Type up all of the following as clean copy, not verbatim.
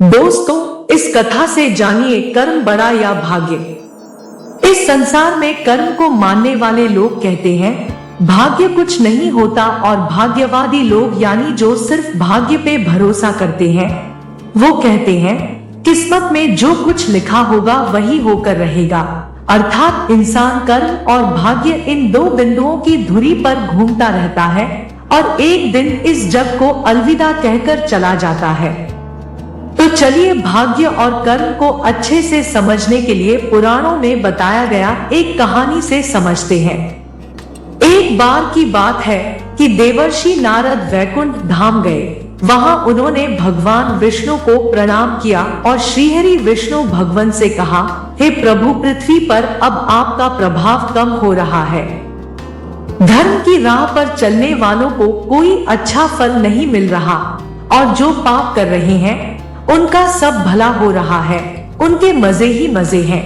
दोस्तों, इस कथा से जानिए कर्म बड़ा या भाग्य। इस संसार में कर्म को मानने वाले लोग कहते हैं भाग्य कुछ नहीं होता, और भाग्यवादी लोग यानी जो सिर्फ भाग्य पे भरोसा करते हैं वो कहते हैं किस्मत में जो कुछ लिखा होगा वही होकर रहेगा। अर्थात इंसान कर्म और भाग्य इन दो बिंदुओं की धुरी पर घूमता रहता है और एक दिन इस जग को अलविदा कहकर चला जाता है। तो चलिए भाग्य और कर्म को अच्छे से समझने के लिए पुराणों में बताया गया एक कहानी से समझते हैं। एक बार की बात है कि देवर्षि नारद वैकुंठ धाम गए। वहां उन्होंने भगवान विष्णु को प्रणाम किया और श्रीहरि विष्णु भगवान से कहा, हे प्रभु, पृथ्वी पर अब आपका प्रभाव कम हो रहा है। धर्म की राह पर चलने वालों को कोई अच्छा फल नहीं मिल रहा और जो पाप कर रहे हैं उनका सब भला हो रहा है, उनके मजे ही मजे हैं।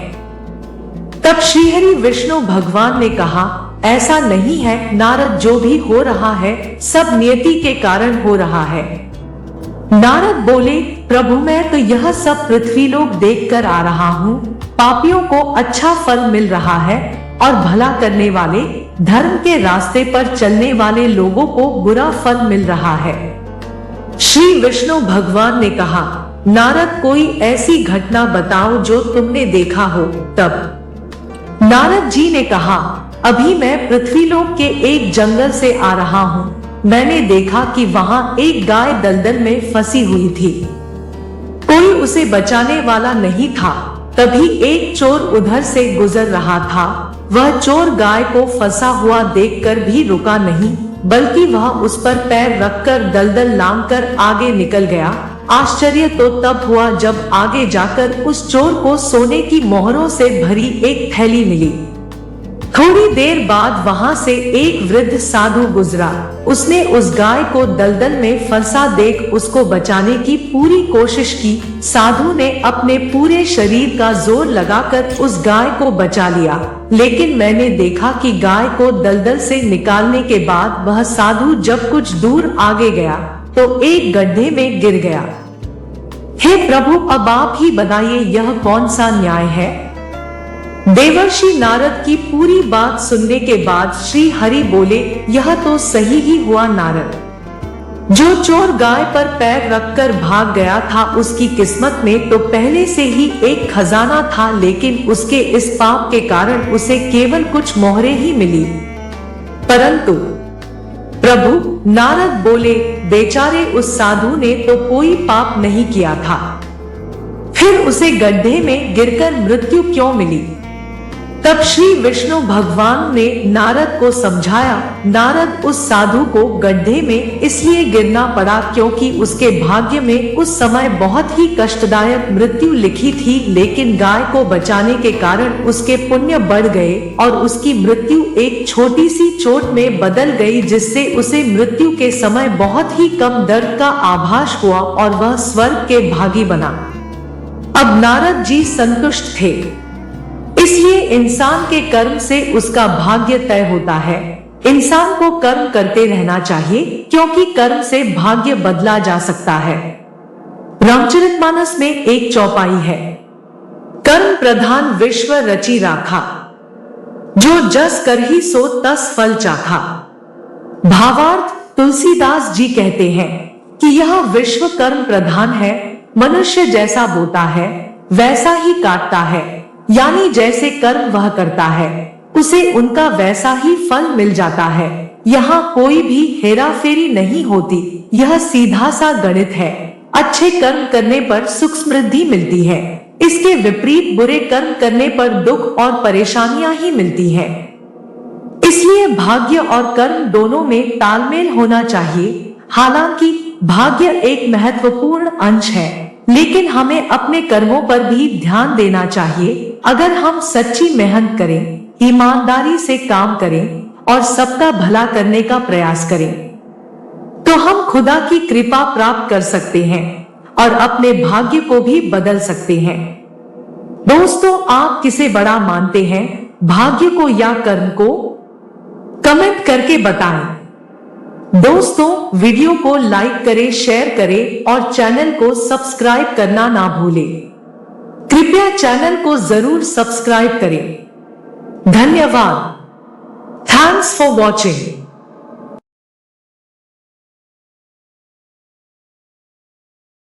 तब श्रीहरि विष्णु भगवान ने कहा, ऐसा नहीं है नारद, जो भी हो रहा है सब नियति के कारण हो रहा है। नारद बोले, प्रभु, मैं तो यह सब पृथ्वी लोक देख कर आ रहा हूँ। पापियों को अच्छा फल मिल रहा है और भला करने वाले, धर्म के रास्ते पर चलने वाले लोगों को बुरा फल मिल रहा है। श्री विष्णु भगवान ने कहा, नारद, कोई ऐसी घटना बताओ जो तुमने देखा हो। तब नारद जी ने कहा, अभी मैं पृथ्वीलोक के एक जंगल से आ रहा हूँ। मैंने देखा कि वहां एक गाय दलदल में फंसी हुई थी। कोई उसे बचाने वाला नहीं था। तभी एक चोर उधर से गुजर रहा था। वह चोर गाय को फंसा हुआ देखकर भी रुका नहीं, बल्कि वह उस पर पैर रखकर दलदल लांघकर आगे निकल गया। आश्चर्य तो तब हुआ जब आगे जाकर उस चोर को सोने की मोहरों से भरी एक थैली मिली। थोड़ी देर बाद वहां से एक वृद्ध साधु गुजरा। उसने उस गाय को दलदल में फंसा देख उसको बचाने की पूरी कोशिश की। साधु ने अपने पूरे शरीर का जोर लगाकर उस गाय को बचा लिया, लेकिन मैंने देखा कि गाय को दलदल से निकालने के बाद वह साधु जब कुछ दूर आगे गया तो एक गड्ढे में गिर गया। हे प्रभु, अब आप ही बताइए यह कौन सा न्याय है। देवर्षि नारद की पूरी बात सुनने के बाद श्री हरि बोले, यह तो सही ही हुआ नारद। जो चोर गाय पर पैर रखकर भाग गया था उसकी किस्मत में तो पहले से ही एक खजाना था, लेकिन उसके इस पाप के कारण उसे केवल कुछ मोहरें ही मिली। परंतु प्रभु, नारद बोले, बेचारे उस साधु ने तो कोई पाप नहीं किया था, फिर उसे गड्ढे में गिरकर मृत्यु क्यों मिली। तब श्री विष्णु भगवान ने नारद को समझाया, नारद, उस साधु को गड्ढे में इसलिए गिरना पड़ा क्योंकि उसके भाग्य में उस समय बहुत ही कष्टदायक मृत्यु लिखी थी, लेकिन गाय को बचाने के कारण उसके पुण्य बढ़ गए और उसकी मृत्यु एक छोटी सी चोट में बदल गई, जिससे उसे मृत्यु के समय बहुत ही कम दर्द का आभास हुआ और वह स्वर्ग के भागी बना। अब नारद जी संतुष्ट थे। इसलिए इंसान के कर्म से उसका भाग्य तय होता है। इंसान को कर्म करते रहना चाहिए क्योंकि कर्म से भाग्य बदला जा सकता है। रामचरितमानस में एक चौपाई है, कर्म प्रधान विश्व रचि राखा, जो जस करहि सो तस फल चाखा। भावार्थ, तुलसीदास जी कहते हैं कि यह विश्व कर्म प्रधान है। मनुष्य जैसा बोता है वैसा ही काटता है, यानी जैसे कर्म वह करता है उसे उनका वैसा ही फल मिल जाता है। यहाँ कोई भी हेरा फेरी नहीं होती, यह सीधा सा गणित है। अच्छे कर्म करने पर सुख समृद्धि मिलती है, इसके विपरीत बुरे कर्म करने पर दुख और परेशानियां ही मिलती है। इसलिए भाग्य और कर्म दोनों में तालमेल होना चाहिए। हालांकि भाग्य एक महत्वपूर्ण अंश है, लेकिन हमें अपने कर्मों पर भी ध्यान देना चाहिए। अगर हम सच्ची मेहनत करें, ईमानदारी से काम करें और सबका भला करने का प्रयास करें, तो हम खुदा की कृपा प्राप्त कर सकते हैं और अपने भाग्य को भी बदल सकते हैं। दोस्तों, आप किसे बड़ा मानते हैं, भाग्य को या कर्म को? कमेंट करके बताएं। दोस्तों, वीडियो को लाइक करें, शेयर करें और चैनल को सब्सक्राइब करना ना भूलें। कृपया चैनल को जरूर सब्सक्राइब करें। धन्यवाद। Thanks for watching.